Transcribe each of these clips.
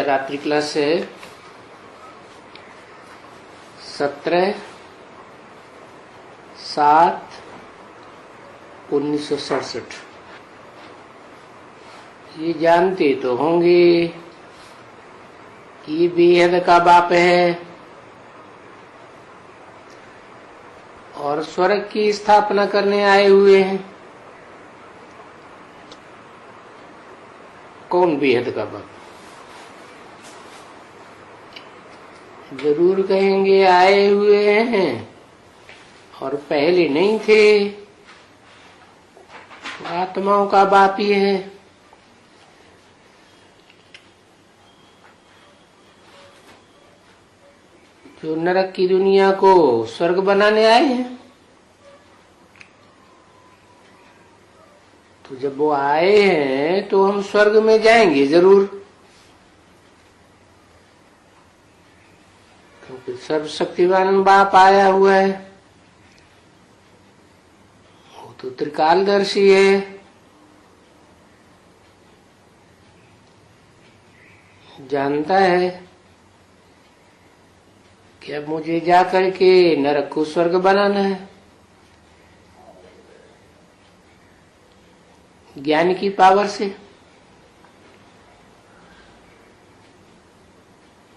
रात्रि क्लास है 17/7/1967। ये जानते तो होंगे कि बेहद का बाप है और स्वर्ग की स्थापना करने आए हुए हैं। कौन बेहद का बाप? जरूर कहेंगे आए हुए हैं और पहले नहीं थे। आत्माओं का बाप ही है। जो नरक की दुनिया को स्वर्ग बनाने आए हैं। तो जब वो आए हैं तो हम स्वर्ग में जाएंगे जरूर, क्योंकि सर्वशक्तिवान बाप आया हुआ है। वो तो त्रिकालदर्शी है। जानता है कि अब मुझे जाकर के नरक को स्वर्ग बनाना है। ज्ञान की पावर से।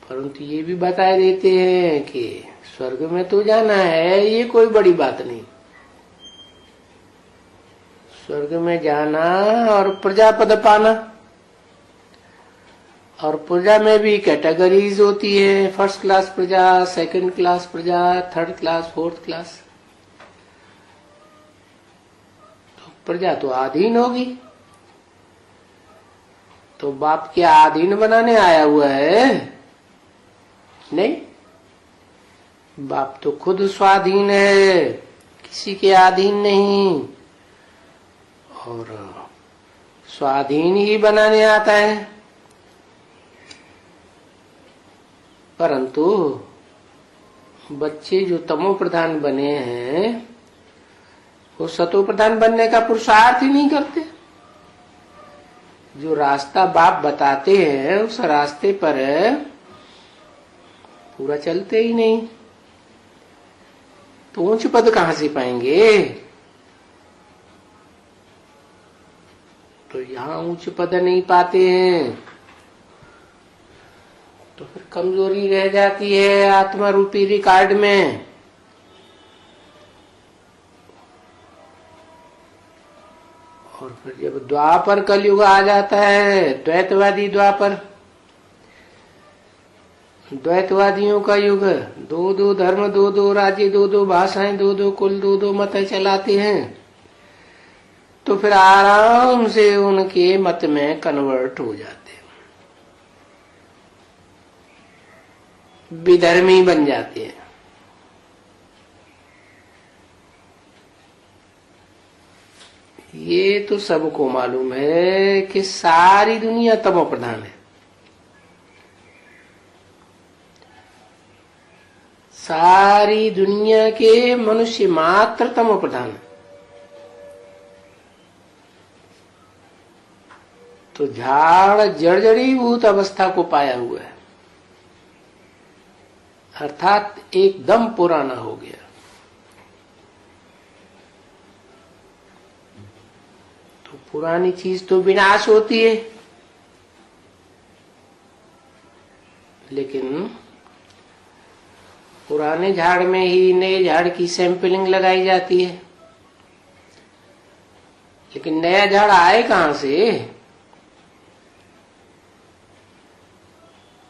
परंतु ये भी बता देते हैं कि स्वर्ग में तो जाना है, ये कोई बड़ी बात नहीं। स्वर्ग में जाना और प्रजा पद पाना, और प्रजा में भी कैटेगरीज होती है। फर्स्ट क्लास प्रजा, सेकंड क्लास प्रजा, थर्ड क्लास, फोर्थ क्लास। तो प्रजा तो अधीन होगी। तो बाप के अधीन बनाने आया हुआ है? नहीं, बाप तो खुद स्वाधीन है, किसी के अधीन नहीं। और स्वाधीन ही बनाने आता है। परंतु बच्चे जो तमो प्रधान बने हैं वो सतो प्रधान बनने का पुरुषार्थ ही नहीं करते। जो रास्ता बाप बताते हैं उस रास्ते पर पूरा चलते ही नहीं। तो ऊंच पद कहां से पाएंगे? तो यहां ऊंच पद नहीं पाते हैं तो फिर कमजोरी रह जाती है आत्मा रूपी रिकॉर्ड में। और फिर जब द्वापर कलयुग आ जाता है, द्वैतवादी द्वापर, द्वैतवादियों का युग, दो दो धर्म, दो दो राज्य, दो दो भाषाएं, दो दो कुल, दो दो मत चलाते हैं। तो फिर आराम से उनके मत में कन्वर्ट हो जाते हैं, विधर्मी बन जाते हैं। ये तो सबको मालूम है कि सारी दुनिया तमो प्रधान है। सारी दुनिया के मनुष्य मात्र तमो प्रधान है। तो झाड़ जर्जरीभूत अवस्था को पाया हुआ है, अर्थात एकदम पुराना हो गया। तो पुरानी चीज तो विनाश होती है, लेकिन पुराने झाड़ में ही नए झाड़ की सैंपलिंग लगाई जाती है। लेकिन नया झाड़ आए कहां से?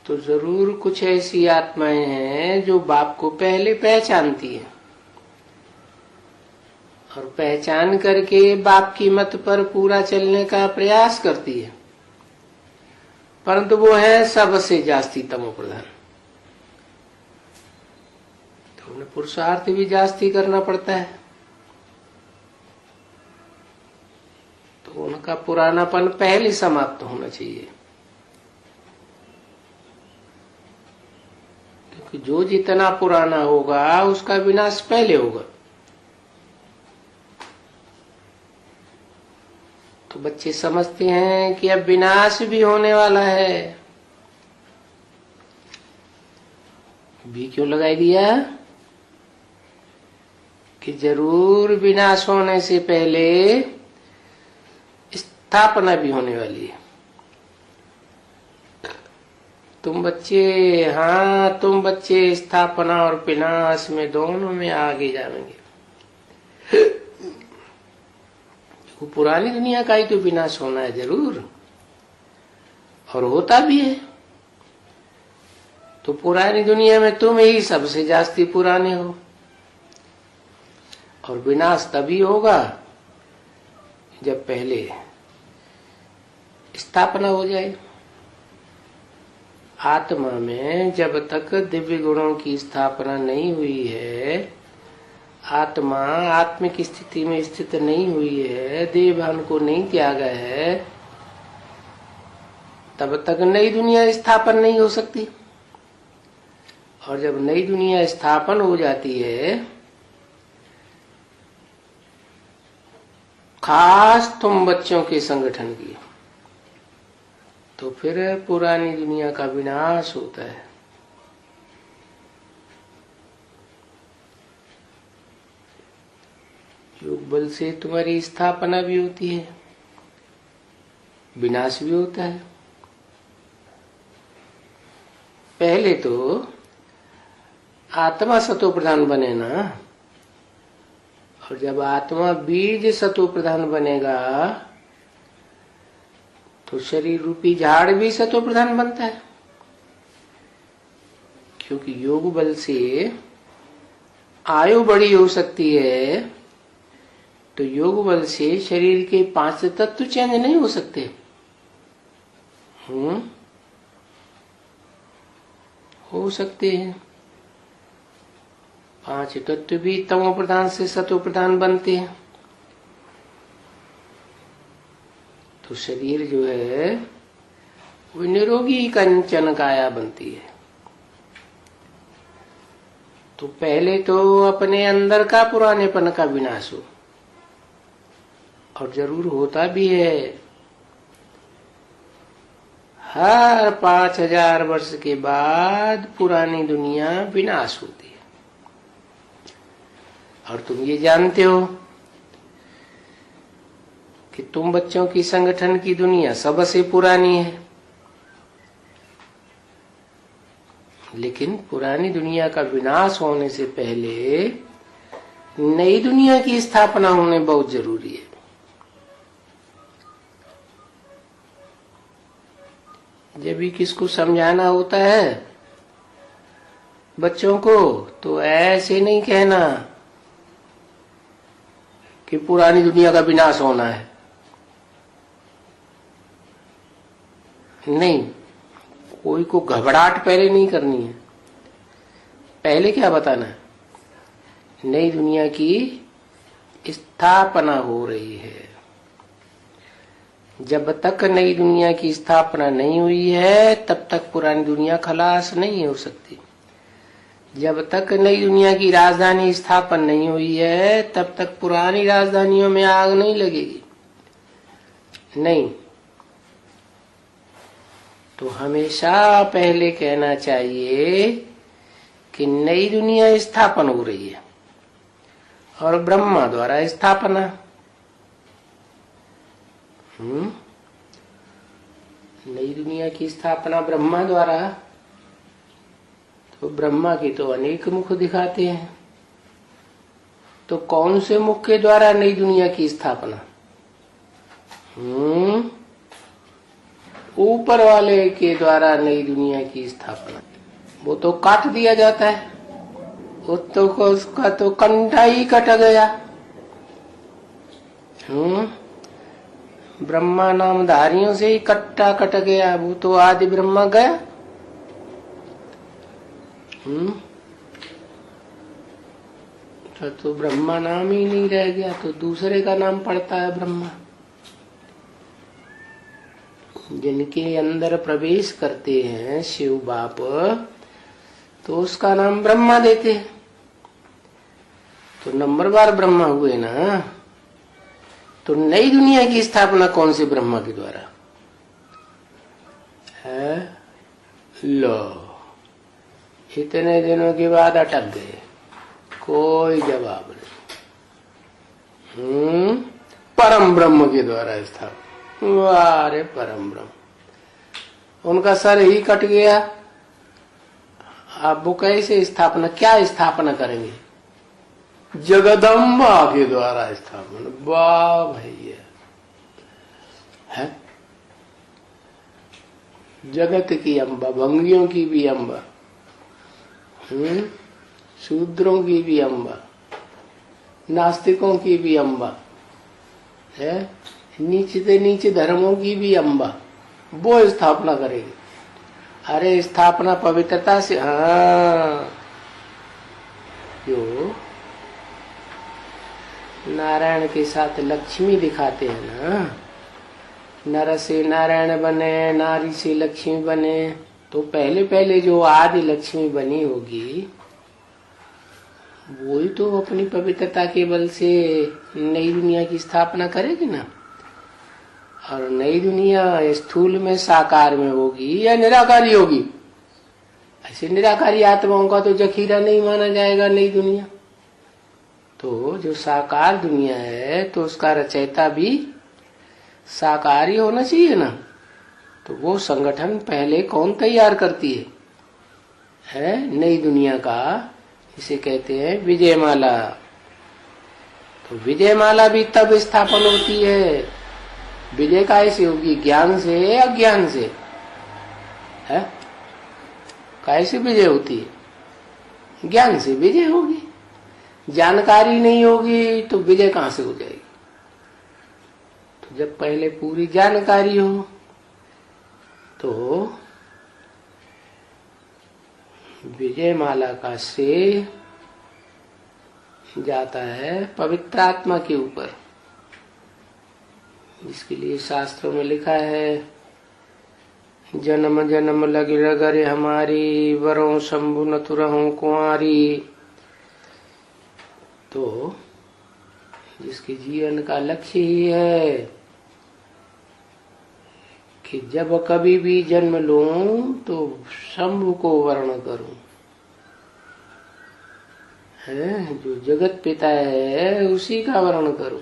तो जरूर कुछ ऐसी आत्माएं हैं जो बाप को पहले पहचानती है और पहचान करके बाप की मत पर पूरा चलने का प्रयास करती है। परंतु वो है सबसे जास्ती तमो प्रधान। तो उन्हें पुरुषार्थ भी जास्ती करना पड़ता है। तो उनका पुरानापन पहले समाप्त होना चाहिए, क्योंकि जो जितना पुराना होगा उसका विनाश पहले होगा। तो बच्चे समझते हैं कि अब विनाश भी होने वाला है, भी क्यों लगाई दिया कि जरूर विनाश होने से पहले स्थापना भी होने वाली है। तुम बच्चे स्थापना और विनाश में दोनों में आगे जाएंगे। वो पुरानी दुनिया का ही तो विनाश होना है जरूर, और होता भी है। तो पुरानी दुनिया में तुम ही सबसे जास्ती पुराने हो, और विनाश तभी होगा जब पहले स्थापना हो जाए। आत्मा में जब तक दिव्य गुणों की स्थापना नहीं हुई है, आत्मा आत्मिक स्थिति में स्थित नहीं हुई है, देह भान को नहीं त्यागा है, तब तक नई दुनिया स्थापन नहीं हो सकती। और जब नई दुनिया स्थापन हो जाती है, खास तुम बच्चों के संगठन की, तो फिर पुरानी दुनिया का विनाश होता है। योग बल से तुम्हारी स्थापना भी होती है, विनाश भी होता है। पहले तो आत्मा सतो प्रधान बने ना, और जब आत्मा बीज सतो प्रधान बनेगा तो शरीर रूपी झाड़ भी सतो प्रधान बनता है। क्योंकि योग बल से आयु बड़ी हो सकती है, तो योग बल से शरीर के 5 तत्व चेंज नहीं हो सकते। हो सकते हैं। 5 तत्व भी तमो प्रधान से सतो प्रधान बनते हैं। तो शरीर जो है वो निरोगी कंचन काया बनती है। तो पहले तो अपने अंदर का पुरानेपन का विनाश हो, और जरूर होता भी है। हर 5000 वर्ष के बाद पुरानी दुनिया विनाश होती है। और तुम ये जानते हो कि तुम बच्चों की संगठन की दुनिया सबसे पुरानी है, लेकिन पुरानी दुनिया का विनाश होने से पहले नई दुनिया की स्थापना होने बहुत जरूरी है। जब भी किसको समझाना होता है बच्चों को, तो ऐसे नहीं कहना कि पुरानी दुनिया का विनाश होना है। नहीं, कोई को घबराहट पहले नहीं करनी है। पहले क्या बताना है? नई दुनिया की स्थापना हो रही है। जब तक नई दुनिया की स्थापना नहीं हुई है, तब तक पुरानी दुनिया खलास नहीं हो सकती। जब तक नई दुनिया की राजधानी स्थापन नहीं हुई है, तब तक पुरानी राजधानियों में आग नहीं लगेगी। नहीं, तो हमेशा पहले कहना चाहिए कि नई दुनिया स्थापन हो रही है, और ब्रह्मा द्वारा स्थापना। नई दुनिया की स्थापना ब्रह्मा द्वारा। तो ब्रह्मा की तो अनेक मुख दिखाते हैं, तो कौन से मुख के द्वारा नई दुनिया की स्थापना? ऊपर वाले के द्वारा नई दुनिया की स्थापना। वो तो काट दिया जाता है, वो तो उसका तो कंठा ही कट गया। ब्रह्मा नामधारियों से ही कट्टा कट गया, वो तो आदि ब्रह्मा गया। तो ब्रह्मा नाम ही नहीं रह गया, तो दूसरे का नाम पड़ता है ब्रह्मा। जिनके अंदर प्रवेश करते हैं शिव बाप, तो उसका नाम ब्रह्मा देते हैं। तो नंबरवार ब्रह्मा हुए ना। तो नई दुनिया की स्थापना कौन से ब्रह्मा के द्वारा है? लो, इतने दिनों के बाद अटक गए, कोई जवाब नहीं। परम ब्रह्म के द्वारा स्थापना। वाह रे परम ब्रह्म, उनका सर ही कट गया। अब वो कैसे स्थापना, क्या स्थापना करेंगे? जगदम्बा के द्वारा स्थापना। वाह भैया, है जगत की अम्बा, भंगियों की भी अम्बा, शूद्रों की भी अम्बा, नास्तिकों की भी अम्बा है, नीचे से नीचे धर्मों की भी अम्बा, वो स्थापना करेगी। अरे स्थापना पवित्रता से। हाँ, जो नारायण के साथ लक्ष्मी दिखाते हैं ना, नर से नारायण बने, नारी से लक्ष्मी बने, तो पहले पहले जो आदि लक्ष्मी बनी होगी वही तो अपनी पवित्रता के बल से नई दुनिया की स्थापना करेगी ना। और नई दुनिया स्थूल में साकार में होगी या निराकारी होगी? ऐसे निराकारी आत्माओं का तो जखीरा नहीं माना जाएगा नई दुनिया। तो जो साकार दुनिया है तो उसका रचयिता भी साकार ही होना चाहिए ना। तो वो संगठन पहले कौन तैयार करती है नई दुनिया का, इसे कहते हैं विजयमाला। तो विजयमाला भी तब स्थापन होती है। विजय कैसे होगी? ज्ञान से, अज्ञान से है? कैसे विजय होती है? ज्ञान से विजय होगी। जानकारी नहीं होगी तो विजय कहां से हो जाएगी? तो जब पहले पूरी जानकारी हो तो विजयमाला का श्रेय जाता है पवित्र आत्मा के ऊपर। इसके लिए शास्त्रों में लिखा है, जन्म जन्म लगी रगरे हमारी, वरों शंभु न तुरहूं कुंवारी। तो जिसके जीवन का लक्ष्य ही है कि जब कभी भी जन्म लूं तो शंभु को वर्ण करूं, है जो जगत पिता है उसी का वर्ण करूं,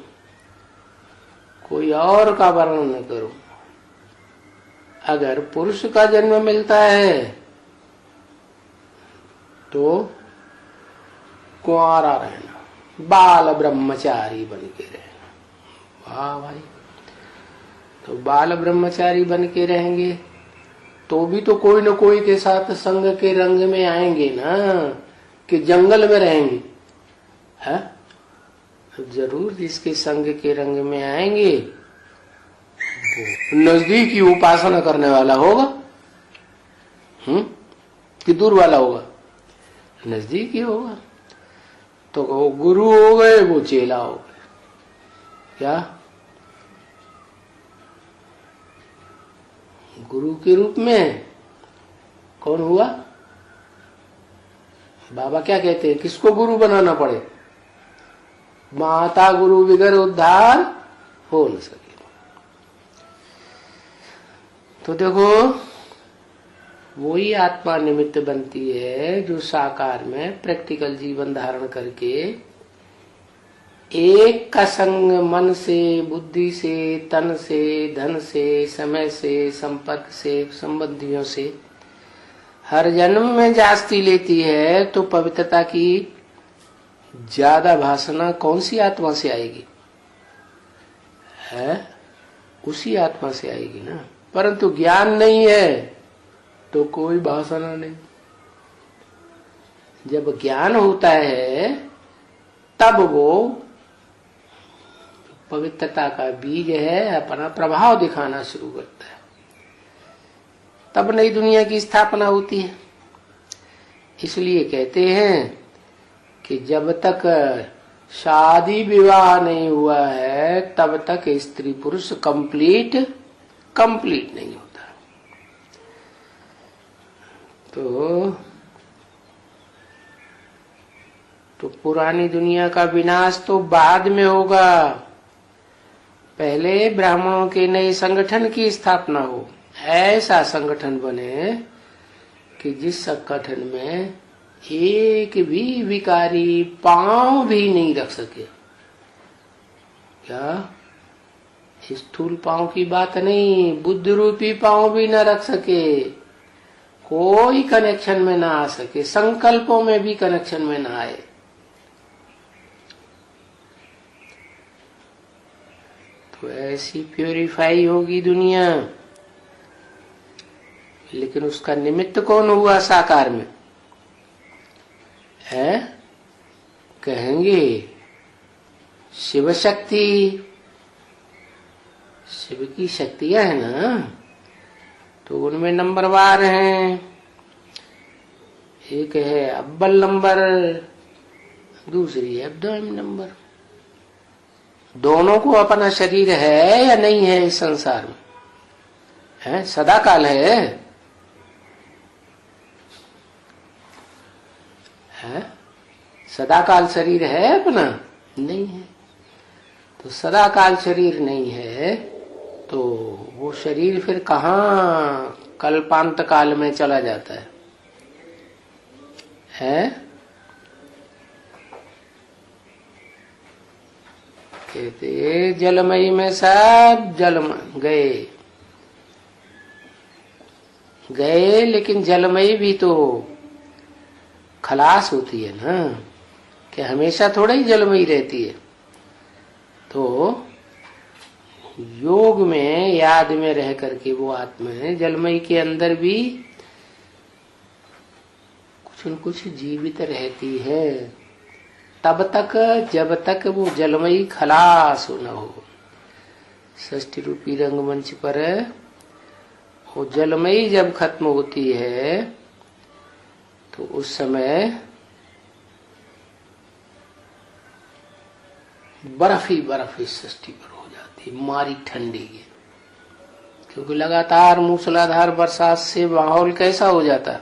कोई और का वर्ण न करूं। अगर पुरुष का जन्म मिलता है तो कुंवारा रहना, बाल ब्रह्मचारी बन के रहना। वाह भाई, तो बाल ब्रह्मचारी बन के रहेंगे तो भी तो कोई न कोई के साथ संग के रंग में आएंगे ना, कि जंगल में रहेंगे है? जरूर जिसके संग के रंग में आएंगे वो नजदीक की उपासना करने वाला होगा, कि दूर वाला होगा? नजदीक ही होगा। तो वो गुरु हो गए, वो चेला हो गए। क्या गुरु के रूप में कौन हुआ? बाबा क्या कहते हैं, किसको गुरु बनाना पड़े? माता गुरु बिगर उद्धार हो न सके। तो देखो, वही आत्मा निमित्त बनती है जो साकार में प्रैक्टिकल जीवन धारण करके एक का संग मन से, बुद्धि से, तन से, धन से, समय से, संपर्क से, संबंधियों से हर जन्म में जास्ती लेती है। तो पवित्रता की ज्यादा भाषणा कौन सी आत्मा से आएगी? है उसी आत्मा से आएगी ना। परंतु ज्ञान नहीं है तो कोई भाषणा नहीं। जब ज्ञान होता है तब वो पवित्रता का बीज है अपना प्रभाव दिखाना शुरू करता है, तब नई दुनिया की स्थापना होती है। इसलिए कहते हैं कि जब तक शादी विवाह नहीं हुआ है तब तक स्त्री पुरुष कंप्लीट नहीं होता। तो पुरानी दुनिया का विनाश तो बाद में होगा, पहले ब्राह्मणों के नए संगठन की स्थापना हो। ऐसा संगठन बने कि जिस संगठन में एक भी विकारी पांव भी नहीं रख सके। क्या? स्थूल पांव की बात नहीं, बुद्ध रूपी पांव भी न रख सके, कोई कनेक्शन में ना आ सके, संकल्पों में भी कनेक्शन में ना आए, तो ऐसी प्यूरिफाई होगी दुनिया। लेकिन उसका निमित्त कौन हुआ साकार में? है कहेंगे शिव शक्ति। शिव की शक्तियां है ना, तो उनमें नंबरवार हैं। एक है अव्वल नंबर, दूसरी है अब्दोम नंबर। दोनों को अपना शरीर है या नहीं है इस संसार में? है, सदा काल है? सदा काल शरीर है अपना? नहीं है। तो सदा काल शरीर नहीं है तो वो शरीर फिर कहाँ कल्पांत काल में चला जाता है? कहते जलमयी में सब जल गए गए, लेकिन जलमयी भी तो खलास होती है ना, कि हमेशा थोड़ा ही जलमयी रहती है। तो योग में याद में रह करके वो आत्मा है जलमयी के अंदर भी कुछ न कुछ जीवित रहती है, तब तक जब तक वो जलमयी खलास न हो। षष्ठी रूपी रंगमंच पर वो जलमयी जब खत्म होती है तो उस समय बर्फ ही बर्फ इस सृष्टि पर हो जाती, मारी ठंडी की। क्योंकि लगातार मूसलाधार बरसात से माहौल कैसा हो जाता,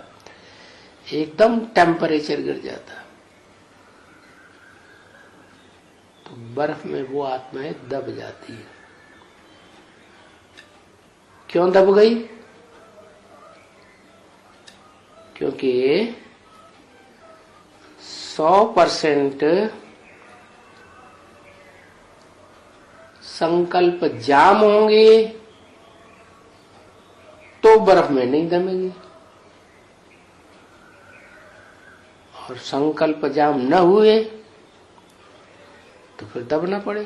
एकदम टेम्परेचर गिर जाता। तो बर्फ में वो आत्माएं दब जाती है। क्यों दब गई? क्योंकि 100% संकल्प जाम होंगे तो बर्फ में नहीं दमेगी, और संकल्प जाम न हुए तो फिर दबना पड़े।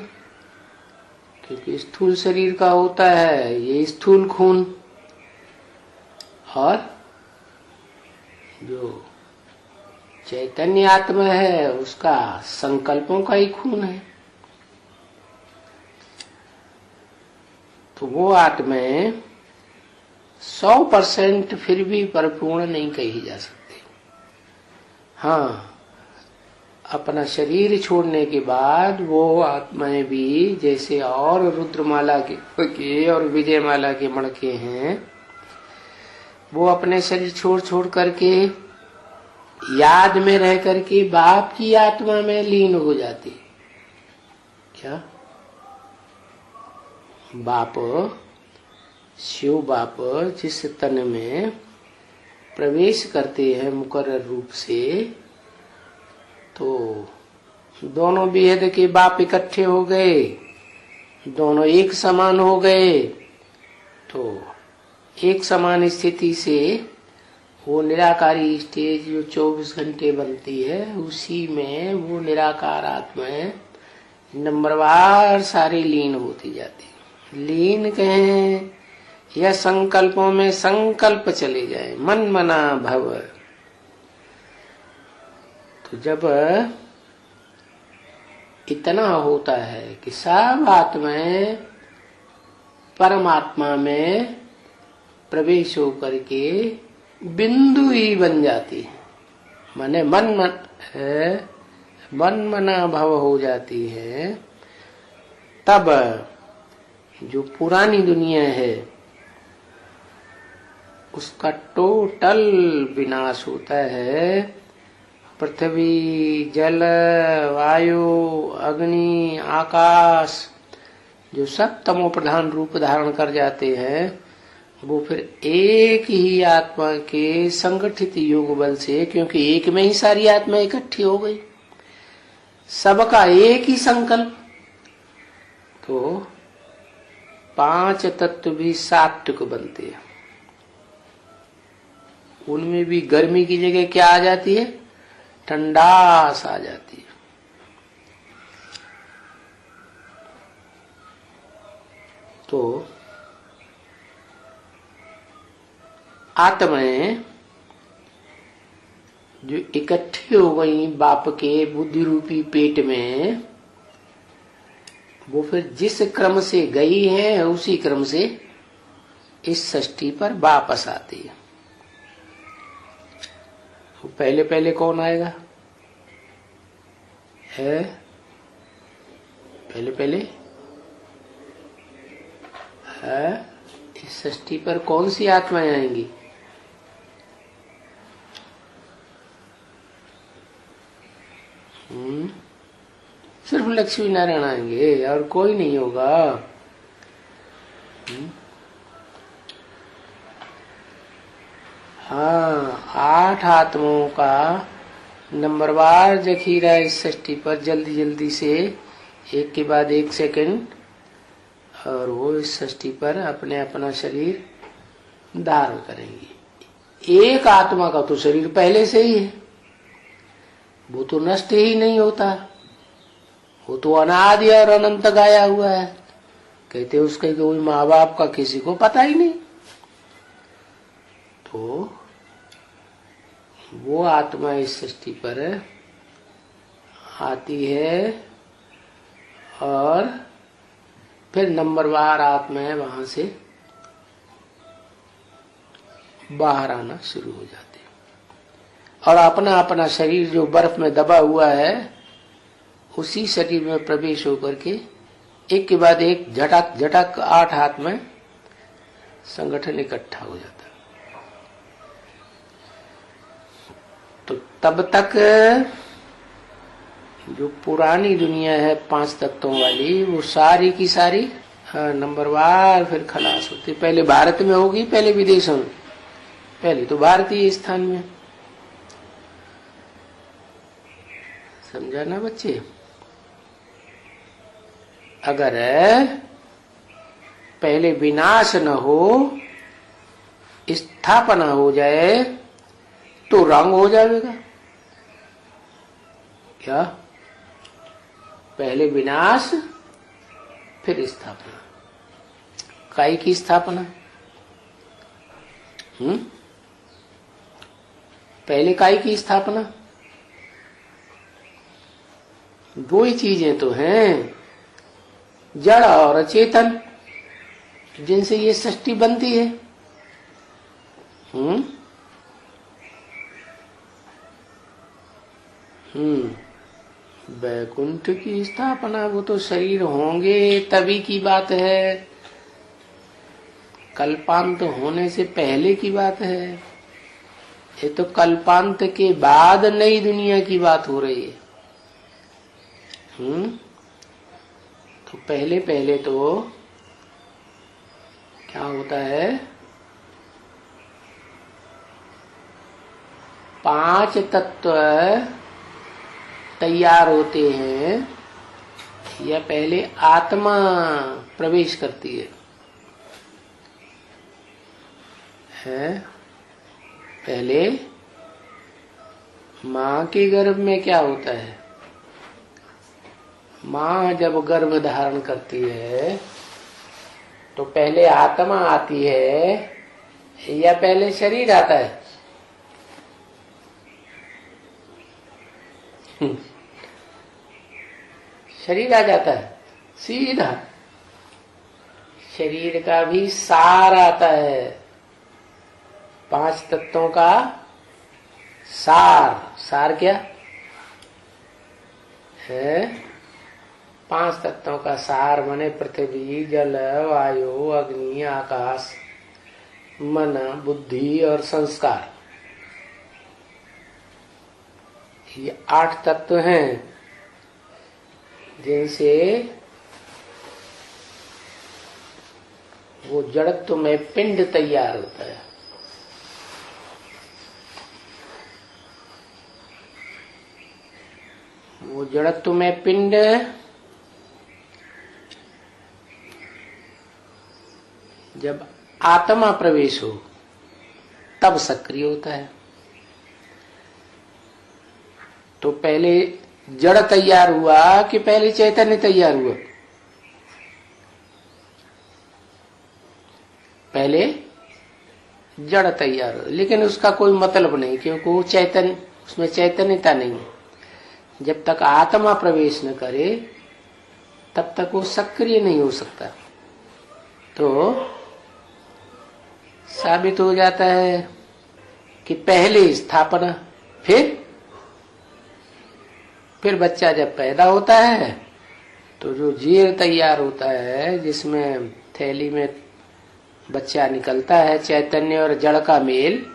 क्योंकि स्थूल शरीर का होता है ये स्थूल खून, और जो चैतन्य आत्मा है उसका संकल्पों का ही खून है। तो वो आत्माएं 100% फिर भी परिपूर्ण नहीं कही जा सकती। हाँ, अपना शरीर छोड़ने के बाद वो आत्माएं भी जैसे और रुद्रमाला के और विजयमाला के मणके हैं, वो अपने शरीर छोड़ छोड़ करके याद में रह करके बाप की आत्मा में लीन हो जाती। क्या? बाप, शिव बाप जिस तन में प्रवेश करते हैं मुकर्रर रूप से, तो दोनों बेहद के बाप इकट्ठे हो गए, दोनों एक समान हो गए। तो एक समान स्थिति से वो निराकारी स्टेज जो 24 घंटे बनती है, उसी में वो निराकार आत्माएं नंबरवार सारी लीन होती जाती। लीन कहें या संकल्पों में संकल्प चले जाए, मन मना भव। तो जब इतना होता है कि सब आत्माएं परमात्मा में प्रवेश होकर के बिंदु ही बन जाती है, माने मन मना भव हो जाती है। तब जो पुरानी दुनिया है उसका टोटल विनाश होता है। पृथ्वी, जल, वायु, अग्नि, आकाश जो सब तमो प्रधान रूप धारण कर जाते हैं, वो फिर एक ही आत्मा के संगठित योग बल से, क्योंकि एक में ही सारी आत्मा इकट्ठी हो गई, सबका एक ही संकल्प, तो 5 तत्व भी सात्विक बनते हैं। उनमें भी गर्मी की जगह क्या आ जाती है? ठंडास आ जाती है। तो आत्माएं जो इकट्ठी हो गई बाप के बुद्धि रूपी पेट में, वो फिर जिस क्रम से गई है उसी क्रम से इस सृष्टि पर वापस आती है। तो पहले पहले कौन आएगा? है पहले पहले है इस सृष्टि पर कौन सी आत्माएं आएंगी? सिर्फ लक्ष्मी नारायण आएंगे और कोई नहीं होगा। हाँ, 8 आत्माओं का नंबरवार जखीरा इस सृष्टि पर जल्दी जल्दी से एक के बाद एक सेकंड, और वो इस सृष्टि पर अपने अपना शरीर धारण करेंगी। एक आत्मा का तो शरीर पहले से ही है, वो तो नष्ट ही नहीं होता, वो तो अनादि और अनंत गाया हुआ है। कहते उसके कोई माँ बाप का किसी को पता ही नहीं। तो वो आत्मा इस सृष्टि पर आती है और फिर नंबरवार आत्माएं वहां से बाहर आना शुरू हो जाती है और अपना अपना शरीर जो बर्फ में दबा हुआ है उसी शरीर में प्रवेश होकर के एक के बाद एक झटक झटक 8 आत्माएं संगठन इकट्ठा हो जाता है। तो तब तक जो पुरानी दुनिया है 5 तत्वों वाली, वो सारी की सारी नंबरवार फिर खलास होती। पहले भारत में होगी, पहले विदेशों में, पहले तो भारतीय स्थान में। समझा ना बच्चे? अगर पहले विनाश न हो, स्थापना हो जाए तो रंग हो जाएगा। क्या? पहले विनाश फिर स्थापना। काय की स्थापना? पहले काय की स्थापना? दो ही चीजें तो हैं, जड़ और चेतन, जिनसे ये सृष्टि बनती है। वैकुंठ की स्थापना वो तो शरीर होंगे तभी की बात है, कल्पांत होने से पहले की बात है। ये तो कल्पांत के बाद नई दुनिया की बात हो रही है। तो पहले पहले तो क्या होता है, 5 तत्व तैयार होते हैं, या पहले आत्मा प्रवेश करती है? पहले माँ के गर्भ में क्या होता है? माँ जब गर्भ धारण करती है तो पहले आत्मा आती है या पहले शरीर आता है? शरीर आ जाता है सीधा। शरीर का भी सार आता है, 5 तत्वों का सार। सार क्या है? 5 तत्वों का सार माने पृथ्वी, जल, वायु, अग्नि, आकाश, मन, बुद्धि और संस्कार। ये 8 तत्व हैं जिनसे वो जड़त्व में पिंड तैयार होता है। वो जड़त्व में पिंड जब आत्मा प्रवेश हो तब सक्रिय होता है। तो पहले जड़ तैयार हुआ कि पहले चैतन्य तैयार हुआ? पहले जड़ तैयार हो, लेकिन उसका कोई मतलब नहीं, क्योंकि वो चैतन्य, उसमें चैतन्यता नहीं है। जब तक आत्मा प्रवेश न करे तब तक वो सक्रिय नहीं हो सकता। तो साबित हो जाता है कि पहले स्थापना, फिर बच्चा जब पैदा होता है तो जो जीर तैयार होता है, जिसमें थैली में बच्चा निकलता है, चैतन्य और जड़ का मेल,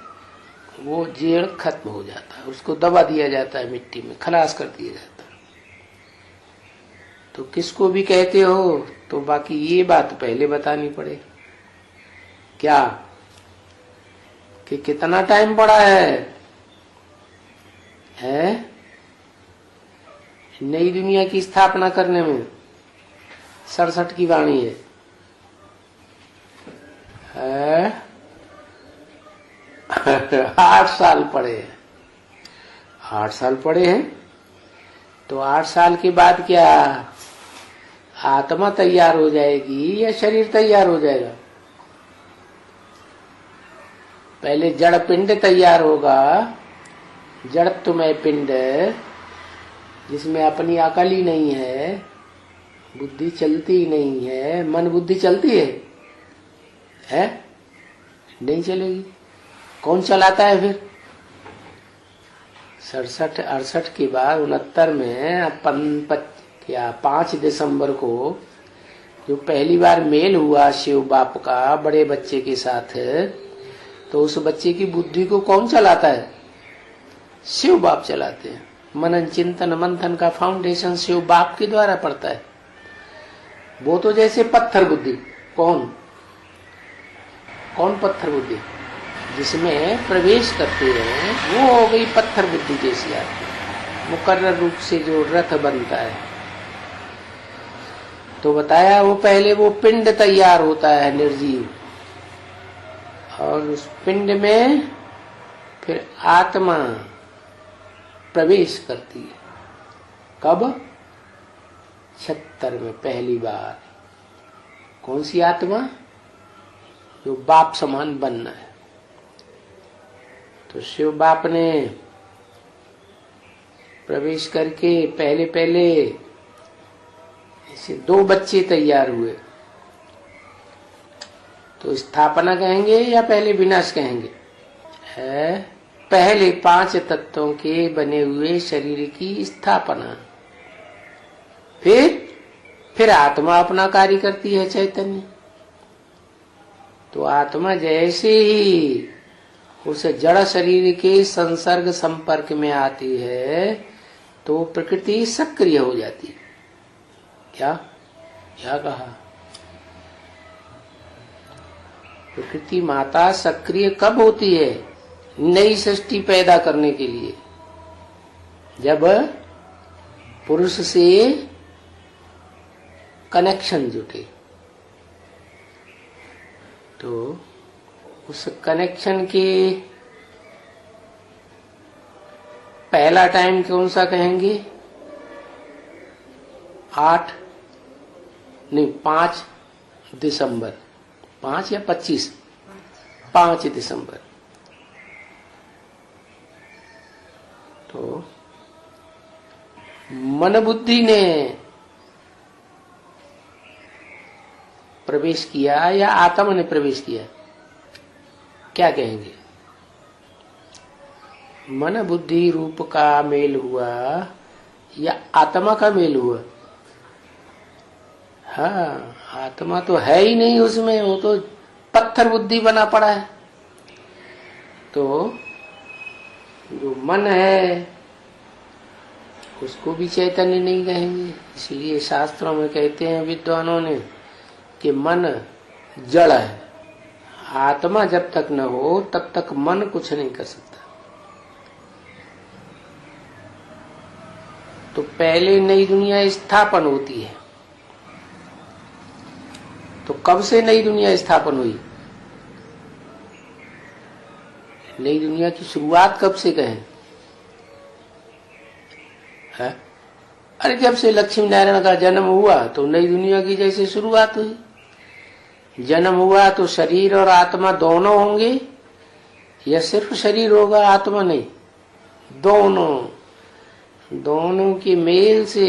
वो जीर्ण खत्म हो जाता है, उसको दबा दिया जाता है, मिट्टी में खलास कर दिया जाता है। तो किसको भी कहते हो, तो बाकी ये बात पहले बतानी पड़े क्या, कि कितना टाइम पड़ा है नई दुनिया की स्थापना करने में। 67 की वाणी है 8 साल पड़े हैं। 8 साल पड़े हैं। तो 8 साल के बाद क्या आत्मा तैयार हो जाएगी या शरीर तैयार हो जाएगा? पहले जड़ पिंड तैयार होगा, जड़त्वमय पिंड, जिसमें अपनी अकल ही नहीं है, बुद्धि चलती ही नहीं है। मन बुद्धि चलती है? नहीं चलेगी। कौन चलाता है फिर? 67-68 के बाद 69 में अपन 5 दिसंबर को जो पहली बार मेल हुआ शिव बाप का बड़े बच्चे के साथ, तो उस बच्चे की बुद्धि को कौन चलाता है? शिव बाप चलाते हैं। मनन चिंतन मंथन का फाउंडेशन शिव बाप के द्वारा पड़ता है। वो तो जैसे पत्थर बुद्धि, कौन पत्थर बुद्धि जिसमें प्रवेश करते हैं, वो हो गई पत्थर बुद्धि जैसी आती, मुकर्रर रूप से जो रथ बनता है। तो बताया वो पहले वो पिंड तैयार होता है निर्जीव, और उस पिंड में फिर आत्मा प्रवेश करती है। कब? 76 में पहली बार। कौन सी आत्मा? जो बाप समान बनना है। तो शिव बाप ने प्रवेश करके पहले ऐसे 2 बच्चे तैयार हुए। तो स्थापना कहेंगे या पहले विनाश कहेंगे? पहले 5 तत्वों के बने हुए शरीर की स्थापना, फिर आत्मा अपना कार्य करती है, चैतन्य। तो आत्मा जैसे ही उस जड़ शरीर के संसर्ग संपर्क में आती है तो प्रकृति सक्रिय हो जाती है। क्या कहा? प्रकृति माता सक्रिय कब होती है? नई सृष्टि पैदा करने के लिए, जब पुरुष से कनेक्शन जुटे। तो उस कनेक्शन के पहला टाइम कौन सा कहेंगे? 5 दिसंबर, 5 या 25? 5 दिसंबर। तो मन बुद्धि ने प्रवेश किया या आत्मा ने प्रवेश किया? क्या कहेंगे? मन बुद्धि रूप का मेल हुआ या आत्मा का मेल हुआ? हाँ, आत्मा तो है ही नहीं उसमें, वो तो पत्थर बुद्धि बना पड़ा है। तो जो मन है उसको भी चैतन्य नहीं कहेंगे। इसलिए शास्त्रों में कहते हैं विद्वानों ने कि मन जड़ है। आत्मा जब तक न हो तब तक मन कुछ नहीं कर सकता। तो पहले नई दुनिया स्थापन होती है। तो कब से नई दुनिया स्थापन हुई? नई दुनिया की शुरुआत कब से कहें? है? अरे जब से लक्ष्मी नारायण का जन्म हुआ तो नई दुनिया की जैसे शुरुआत हुई। जन्म हुआ तो शरीर और आत्मा दोनों होंगे या सिर्फ शरीर होगा, आत्मा नहीं? दोनों के मेल से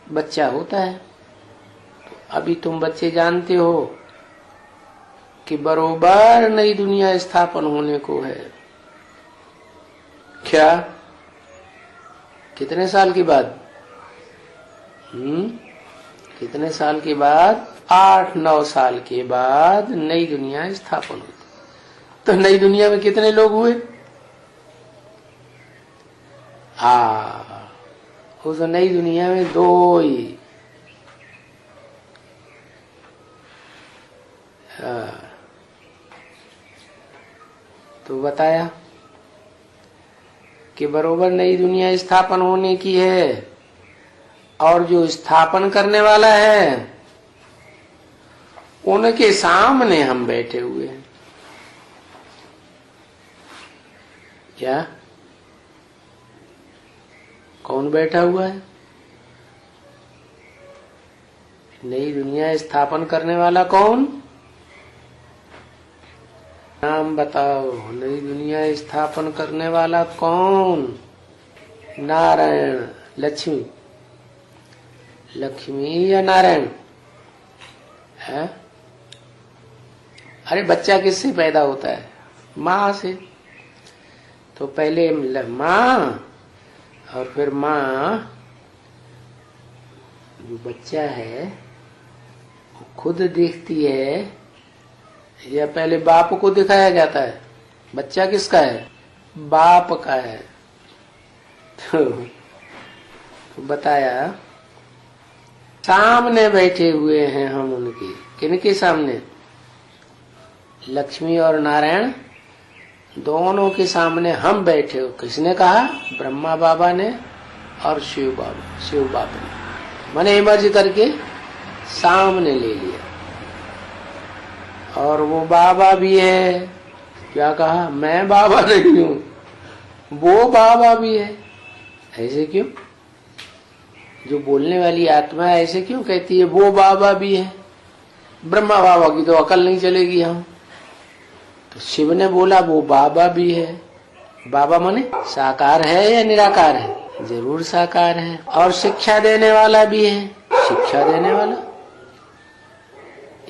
बच्चा होता है। तो अभी तुम बच्चे जानते हो कि बरोबर नई दुनिया स्थापन होने को है। क्या? कितने साल के बाद? कितने साल के बाद? 8-9 साल के बाद नई दुनिया स्थापन हुई। तो नई दुनिया में कितने लोग हुए? उस नई दुनिया में 2 ही। तो बताया कि बरोबर नई दुनिया स्थापन होने की है और जो स्थापन करने वाला है उनके सामने हम बैठे हुए हैं। क्या? कौन बैठा हुआ है? नई दुनिया स्थापन करने वाला कौन? नाम बताओ। नई दुनिया स्थापन करने वाला कौन? नारायण। लक्ष्मी या नारायण है? अरे बच्चा किससे पैदा होता है? माँ से। तो पहले माँ और फिर माँ, जो बच्चा है वो खुद देखती है या पहले बाप को दिखाया जाता है? बच्चा किसका है? बाप का है। तो बताया सामने बैठे हुए हैं हम उनके। किनके सामने? लक्ष्मी और नारायण दोनों के सामने हम बैठे हो। किसने कहा? ब्रह्मा बाबा ने और शिव बाबा ने। मैंने इमर्ज करके सामने ले लिया। और वो बाबा भी है। क्या कहा? मैं बाबा नहीं हूं, वो बाबा भी है। ऐसे क्यों? जो बोलने वाली आत्मा है ऐसे क्यों कहती है वो बाबा भी है? ब्रह्मा बाबा की तो अकल नहीं चलेगी हम। तो शिव ने बोला वो बाबा भी है। बाबा माने साकार है या निराकार है? जरूर साकार है। और शिक्षा देने वाला भी है। शिक्षा देने वाला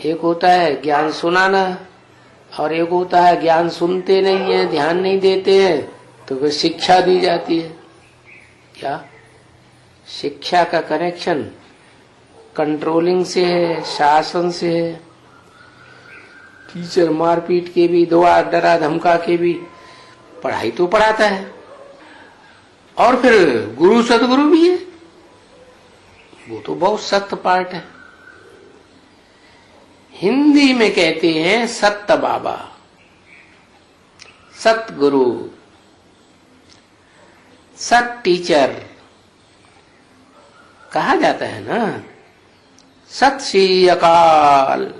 एक होता है ज्ञान सुनाना और एक होता है ज्ञान सुनते नहीं है, ध्यान नहीं देते हैं, तो फिर शिक्षा दी जाती है। क्या? शिक्षा का कनेक्शन कंट्रोलिंग से है, शासन से है। टीचर मारपीट के भी, दुआ डरा धमका के भी पढ़ाई तो पढ़ाता है। और फिर गुरु सदगुरु भी है, वो तो बहुत सख्त पार्ट है। हिंदी में कहते हैं सत्त बाबा, सत गुरु, सत टीचर कहा जाता है ना। सत श्री अकाल।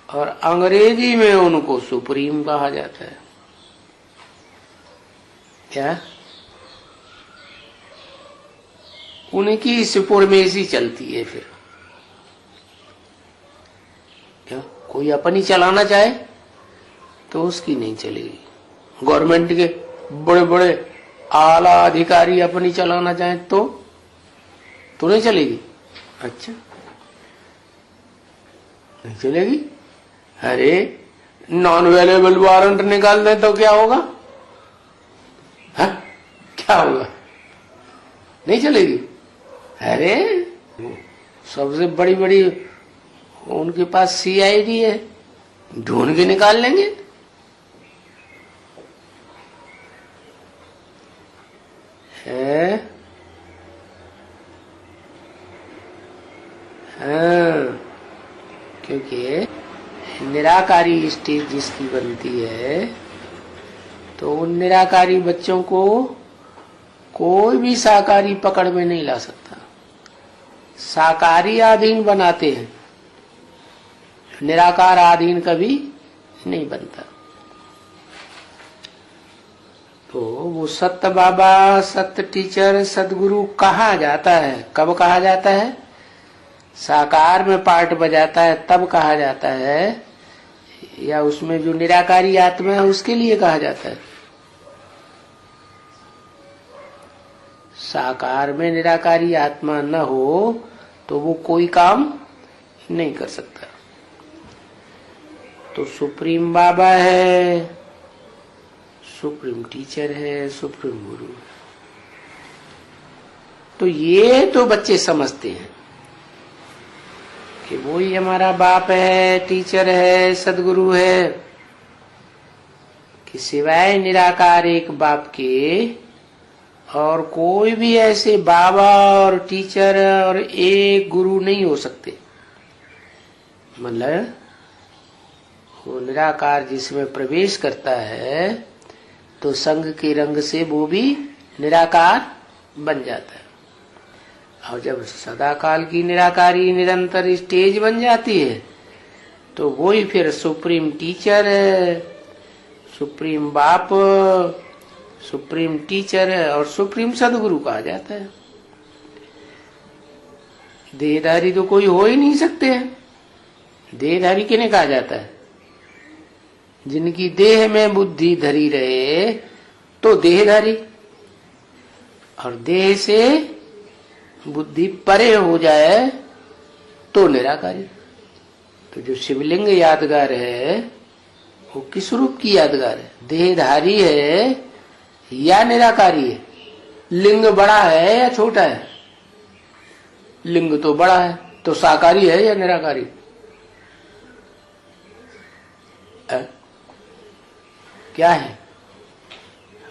और अंग्रेजी में उनको सुप्रीम कहा जाता है। क्या? उनकी सुपरमेसी चलती है। फिर क्या कोई अपनी चलाना चाहे तो उसकी नहीं चलेगी। गवर्नमेंट के बड़े बड़े आला अधिकारी अपनी चलाना चाहे तो नहीं चलेगी। अच्छा, नहीं चलेगी। अरे नॉन अवेलेबल वारंट निकाल दे तो क्या होगा? है? क्या होगा? नहीं चलेगी। अरे सबसे बड़ी बड़ी उनके पास सीआईडी है, ढूंढ के निकाल लेंगे। है? हाँ, के निराकारी स्टेज जिसकी बनती है, तो उन निराकारी बच्चों को कोई भी साकारी पकड़ में नहीं ला सकता। साकारी आधीन बनाते हैं, निराकार आधीन कभी नहीं बनता। तो वो सत्य बाबा, सत्य टीचर, सदगुरु कहा जाता है, कब कहा जाता है? साकार में पार्ट बजाता है तब कहा जाता है, या उसमें जो निराकारी आत्मा है उसके लिए कहा जाता है? साकार में निराकारी आत्मा न हो तो वो कोई काम नहीं कर सकता। तो सुप्रीम बाबा है, सुप्रीम टीचर है, सुप्रीम गुरु। तो ये तो बच्चे समझते हैं कि वो ही हमारा बाप है, टीचर है, सदगुरु है, कि सिवाय निराकार एक बाप के और कोई भी ऐसे बाबा और टीचर और एक गुरु नहीं हो सकते। मतलब वो निराकार जिसमें प्रवेश करता है तो संग के रंग से वो भी निराकार बन जाता है। और जब सदाकाल की निराकारी निरंतर स्टेज बन जाती है तो वो ही फिर सुप्रीम टीचर है, सुप्रीम बाप, सुप्रीम टीचर है और सुप्रीम सदगुरु कहा जाता है। देहधारी तो कोई हो ही नहीं सकते हैं। देहधारी किन्हें कहा जाता है? जिनकी देह में बुद्धि धरी रहे तो देहधारी, और देह से बुद्धि परे हो जाए तो निराकारी। तो जो शिवलिंग यादगार है वो किस रूप की यादगार है? देहधारी है या निराकारी है? लिंग बड़ा है या छोटा है? लिंग तो बड़ा है, तो साकारी है या निराकारी? क्या है?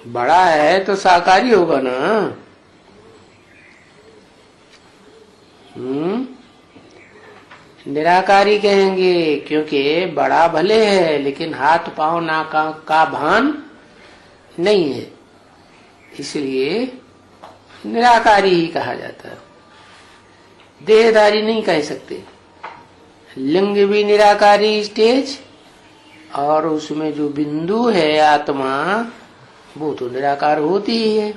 बड़ा है तो साकारी होगा ना। निराकारी कहेंगे क्योंकि बड़ा भले है लेकिन हाथ पांव नाक का भान नहीं है, इसलिए निराकारी ही कहा जाता है। देहधारी नहीं कह सकते। लिंग भी निराकारी स्टेज, और उसमें जो बिंदु है आत्मा वो तो निराकार होती ही है,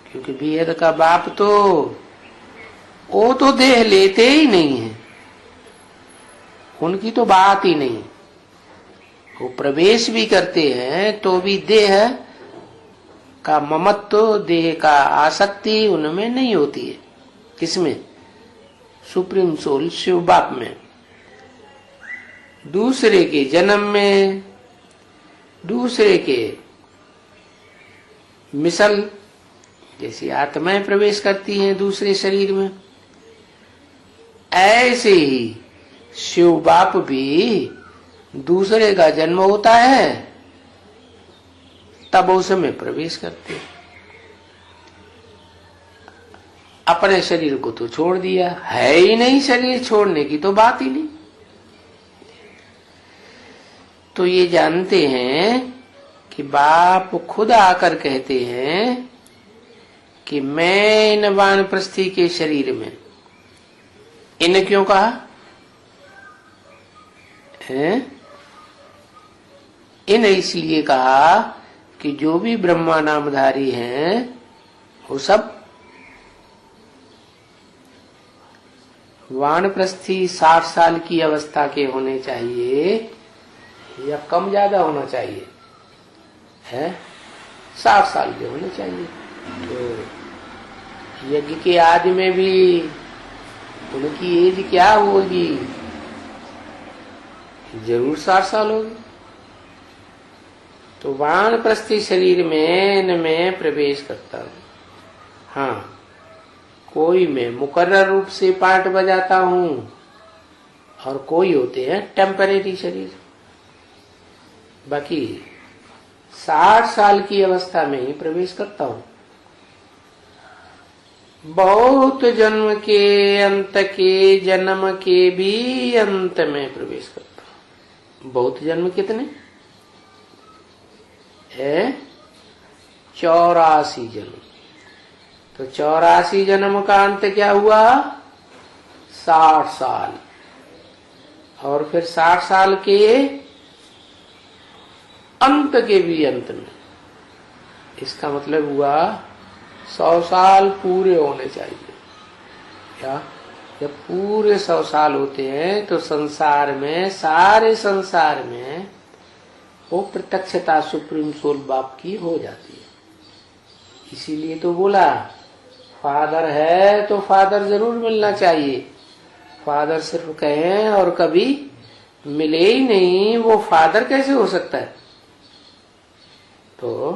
क्योंकि बेहद का बाप तो वो तो देह लेते ही नहीं है, उनकी तो बात ही नहीं। वो प्रवेश भी करते हैं तो भी देह का ममत्व, देह का आसक्ति उनमें नहीं होती है। किसमें? सुप्रीम सोल शिव बाप में। दूसरे के जन्म में, दूसरे के मिसल जैसी आत्माएं प्रवेश करती हैं दूसरे शरीर में, ऐसे ही शिव बाप भी दूसरे का जन्म होता है तब उसमें प्रवेश करते हैं। अपने शरीर को तो छोड़ दिया, है ही नहीं, शरीर छोड़ने की तो बात ही नहीं। तो ये जानते हैं कि बाप खुद आकर कहते हैं कि मैं इन वानप्रस्थी के शरीर में, इन क्यों कहा है? इन इसलिए कहा कि जो भी ब्रह्मा नामधारी हैं वो सब वानप्रस्थी 60 साल की अवस्था के होने चाहिए या कम ज्यादा होना चाहिए है? 60 साल के होने चाहिए। तो यज्ञ के आदि में भी उनकी एज क्या होगी? जरूर 60 साल होगी। तो वानप्रस्थी शरीर में इनमें प्रवेश करता हूं। हाँ, कोई मैं मुकर्रर रूप से पार्ट बजाता हूं और कोई होते हैं टेम्परेरी शरीर। बाकी 60 साल की अवस्था में ही प्रवेश करता हूं। बहुत जन्म के अंत के जन्म के भी अंत में प्रवेश करता हूं। बहुत जन्म कितने है? 84 जन्म। तो 84 जन्म का अंत क्या हुआ? 60 साल। और फिर 60 साल के अंत के भी अंत में, इसका मतलब हुआ 100 साल पूरे होने चाहिए। क्या? जब पूरे 100 साल होते हैं तो संसार में, सारे संसार में वो प्रत्यक्षता सुप्रीम सोल बाप की हो जाती है। इसीलिए तो बोला फादर है तो फादर जरूर मिलना चाहिए। फादर सिर्फ कहें और कभी मिले ही नहीं, वो फादर कैसे हो सकता है? तो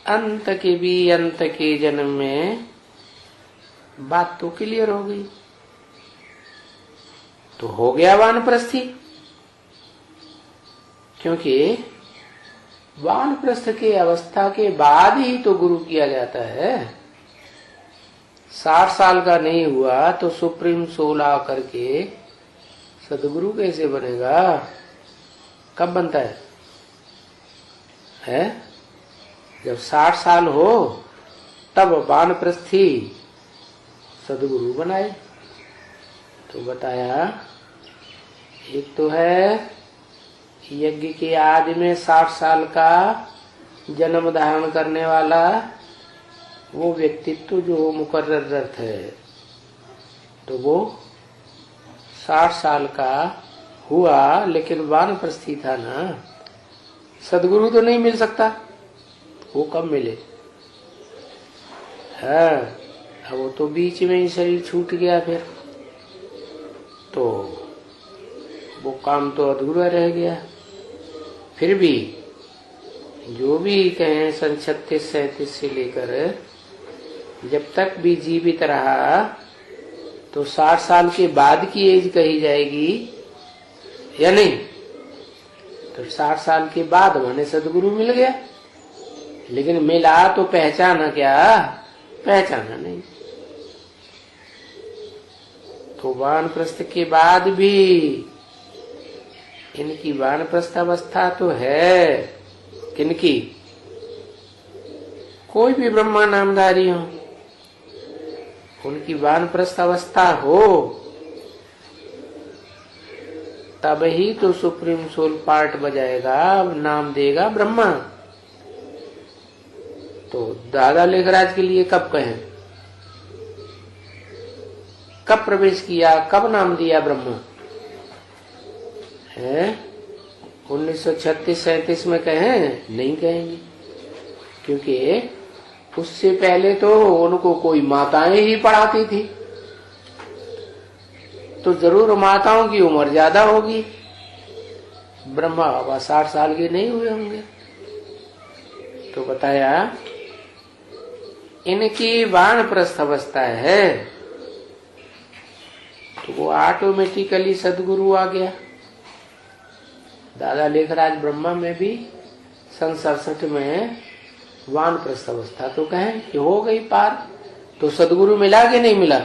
अंत के भी अंत के जन्म में बात तो क्लियर हो गई। तो हो गया वानप्रस्थी, क्योंकि वानप्रस्थ के अवस्था के बाद ही तो गुरु किया जाता है। 60 साल का नहीं हुआ तो सुप्रीम सोल आकर के सदगुरु कैसे बनेगा? कब बनता है? जब 60 साल हो तब वानप्रस्थी सदगुरु बनाए। तो बताया एक तो है यज्ञ के आदि में 60 साल का जन्म धारण करने वाला वो व्यक्तित्व जो मुकर्रर अर्थ है, तो वो 60 साल का हुआ, लेकिन वानप्रस्थी था ना। सदगुरु तो नहीं मिल सकता, वो कब मिले? हाँ, अब वो तो बीच में ही शरीर छूट गया, फिर तो वो काम तो अधूरा रह गया। फिर भी जो भी कहें सन 36-37 से लेकर जब तक भी जीवित रहा तो 60 साल के बाद की एज कही जाएगी या नहीं? तो 60 साल के बाद माने सदगुरु मिल गया, लेकिन मिला तो पहचाना क्या? पहचाना नहीं। तो वानप्रस्थ के बाद भी इनकी वानप्रस्थ अवस्था तो है। किनकी? कोई भी ब्रह्मा नामधारी हो, उनकी वानप्रस्थ अवस्था हो तब ही तो सुप्रीम सोल पार्ट बजाएगा, नाम देगा ब्रह्मा। तो दादा लेखराज के लिए कब कहें? कब प्रवेश किया? कब नाम दिया ब्रह्मा? है 1936-37 में कहें? नहीं कहेंगे, क्योंकि उससे पहले तो उनको कोई माताएं ही पढ़ाती थी, तो जरूर माताओं की उम्र ज्यादा होगी। ब्रह्मा बाबा 60 साल के नहीं हुए होंगे। तो बताया इनकी वानप्रस्थ अवस्था है तो वो ऑटोमेटिकली सदगुरु आ गया। दादा लेखराज ब्रह्मा में भी सन 67 में वानप्रस्थ अवस्था तो कहें कि हो गई पार। तो सदगुरु मिला कि नहीं मिला?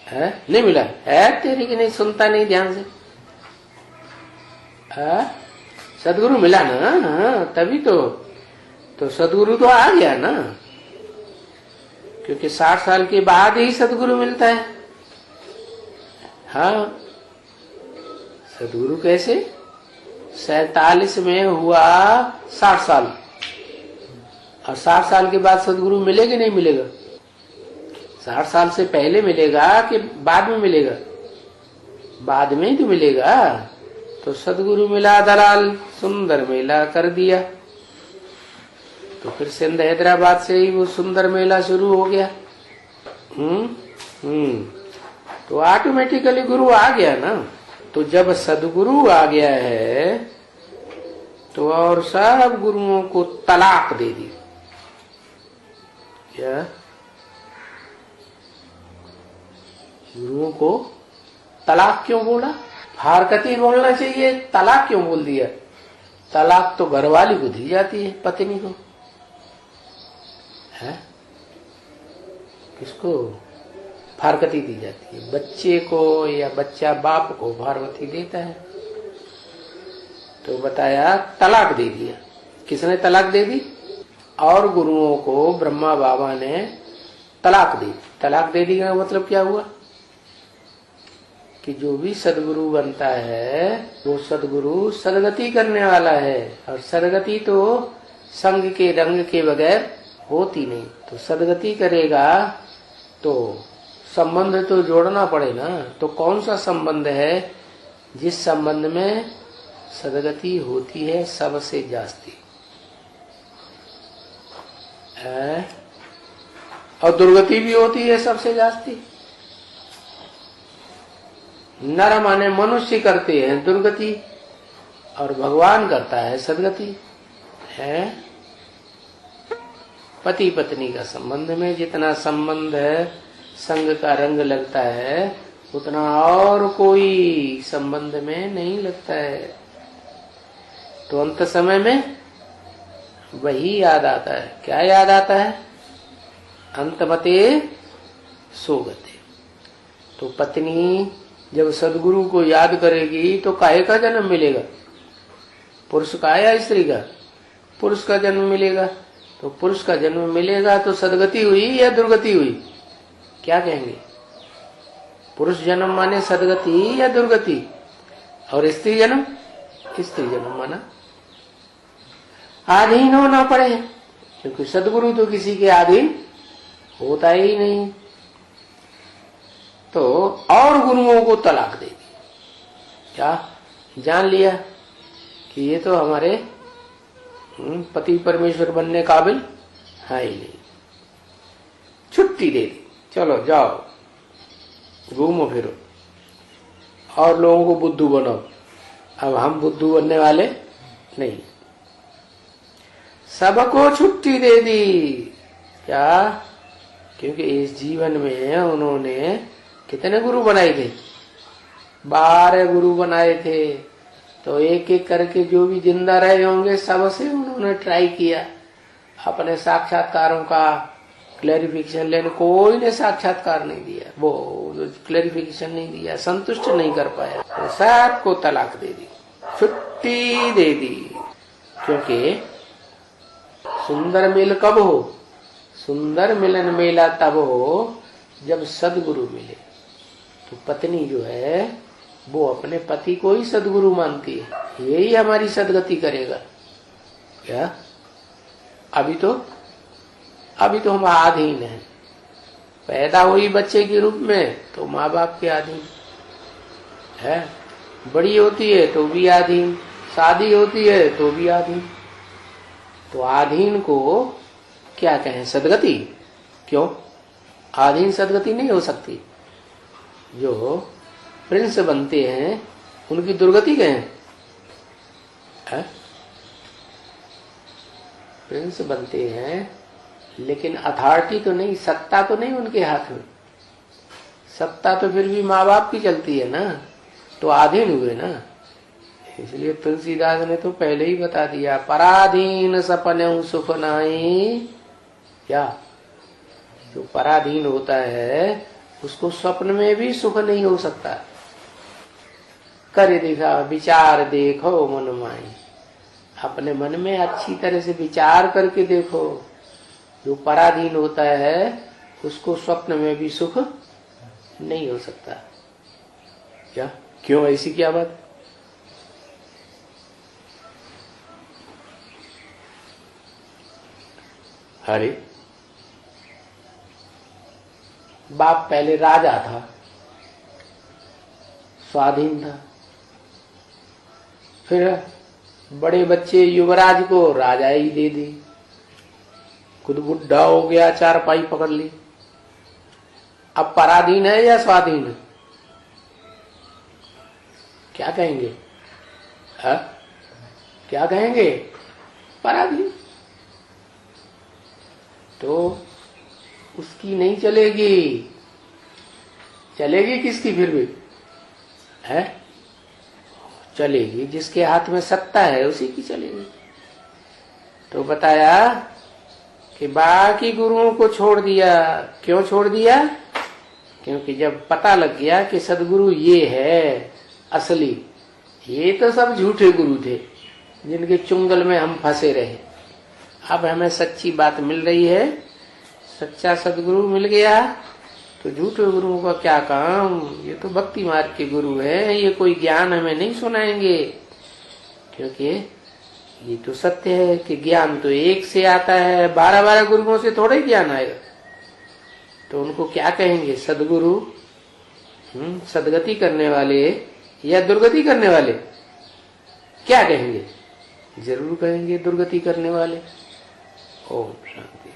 है नहीं मिला है? तेरी की नहीं सुनता, नहीं ध्यान से। सदगुरु मिला ना। हाँ, तभी तो सदगुरु तो आ गया ना, क्योंकि 60 साल के बाद ही सदगुरु मिलता है। हाँ, सदगुरु कैसे? 47 में हुआ 60 साल, और 60 साल के बाद सदगुरु मिलेगा नहीं मिलेगा? 60 साल से पहले मिलेगा कि बाद में मिलेगा? बाद में ही तो मिलेगा। तो सदगुरु मिला दलाल, सुंदर मेला कर दिया। तो फिर सिंध हैदराबाद से ही वो सुंदर मेला शुरू हो गया। तो ऑटोमेटिकली गुरु आ गया ना। तो जब सदगुरु आ गया है तो और सब गुरुओं को तलाक दे दी। क्या? गुरुओं को तलाक क्यों बोला? फारकती बोलना चाहिए, तलाक क्यों बोल दिया? तलाक तो घरवाली को दी जाती है, पत्नी को। है किसको? फारकती दी जाती है। बच्चे को या बच्चा बाप को भारवती देता है। तो बताया तलाक दे दिया। किसने तलाक दे दी? और गुरुओं को ब्रह्मा बाबा ने तलाक दी। तलाक दे दी का मतलब क्या हुआ कि जो भी सदगुरु बनता है वो सदगुरु सदगति करने वाला है, और सदगति तो संग के रंग के बगैर होती नहीं। तो सदगति करेगा तो संबंध तो जोड़ना पड़े ना। तो कौन सा संबंध है जिस संबंध में सदगति होती है सबसे जास्ती है, और दुर्गति भी होती है सबसे जास्ती। नर माने मनुष्य करते हैं दुर्गति, और भगवान करता है सदगति। है पति पत्नी का संबंध में जितना संबंध है संग का रंग लगता है उतना और कोई संबंध में नहीं लगता है। तो अंत समय में वही याद आता है। क्या याद आता है? अंतमते सोगते। तो पत्नी जब सदगुरु को याद करेगी तो काहे का जन्म मिलेगा? पुरुष का या स्त्री का? पुरुष का जन्म मिलेगा। तो पुरुष का जन्म मिलेगा तो सदगति हुई या दुर्गति हुई? क्या कहेंगे? पुरुष जन्म माने सदगति या दुर्गति, और स्त्री जन्म? स्त्री जन्म माना अधीन होना पड़े, क्योंकि सदगुरु तो किसी के अधीन होता ही नहीं। तो और गुरुओं को तलाक दे दी। क्या जान लिया कि ये तो हमारे पति परमेश्वर बनने काबिल है ही नहीं। छुट्टी दे दी, चलो जाओ घूमो फिरो और लोगों को बुद्धू बनाओ। अब हम बुद्धू बनने वाले नहीं। सबको छुट्टी दे दी। क्या? क्योंकि इस जीवन में उन्होंने कितने गुरु बनाए थे? 12 गुरु बनाए थे। तो एक एक करके जो भी जिंदा रहे होंगे सबसे उन्होंने ट्राई किया अपने साक्षात्कारों का क्लैरिफिकेशन लेने। कोई ने साक्षात्कार नहीं दिया, वो क्लैरिफिकेशन नहीं दिया, संतुष्ट नहीं कर पाया। तो सबको तलाक दे दी, छुट्टी दे दी। क्योंकि सुंदर मिल कब हो? सुंदर मिलन मेला तब हो जब सदगुरु मिले। तो पत्नी जो है वो अपने पति को ही सदगुरु मानती है। यही हमारी सदगति करेगा। क्या? अभी तो हम अधीन हैं। पैदा हुई बच्चे के रूप में तो माँ बाप के अधीन है, बड़ी होती है तो भी अधीन, शादी होती है तो भी अधीन। तो अधीन को क्या कहें? सदगति। क्यों? अधीन सदगति नहीं हो सकती। जो प्रिंस बनते हैं उनकी दुर्गति कहें? प्रिंस बनते हैं लेकिन अथॉरिटी तो नहीं, सत्ता तो नहीं उनके हाथ में। सत्ता तो फिर भी माँ बाप की चलती है ना, तो अधीन हुए ना। इसलिए तुलसीदास ने तो पहले ही बता दिया, पराधीन सपने सुख नाई। क्या? जो पराधीन होता है उसको स्वप्न में भी सुख नहीं हो सकता। कर देखा विचार देखो मन माई। अपने मन में अच्छी तरह से विचार करके देखो। जो पराधीन होता है उसको स्वप्न में भी सुख नहीं हो सकता। क्या? क्यों? ऐसी क्या बात? अरे बाप पहले राजा था, स्वाधीन था। फिर बड़े बच्चे युवराज को राजा ही दे दी। खुद बुढ़ा हो गया, चारपाई पकड़ ली। अब पराधीन है या स्वाधीन है? क्या कहेंगे? क्या कहेंगे? पराधीन। तो उसकी नहीं चलेगी। चलेगी किसकी? फिर भी है चलेगी जिसके हाथ में सत्ता है उसी की चलेगी। तो बताया कि बाकी गुरुओं को छोड़ दिया। क्यों छोड़ दिया? क्योंकि जब पता लग गया कि सदगुरु ये है असली, ये तो सब झूठे गुरु थे जिनके चुंगल में हम फंसे रहे। अब हमें सच्ची बात मिल रही है, सच्चा सदगुरु मिल गया, तो झूठे गुरुओं का क्या काम। ये तो भक्ति मार्ग के गुरु है, ये कोई ज्ञान हमें नहीं सुनाएंगे। क्योंकि ये तो सत्य है कि ज्ञान तो एक से आता है, 12-12 गुरुओं से थोड़ा ही ज्ञान आएगा। तो उनको क्या कहेंगे? सदगुरु, सदगति करने वाले या दुर्गति करने वाले? क्या कहेंगे? जरूर कहेंगे दुर्गति करने वाले। ओम शांति।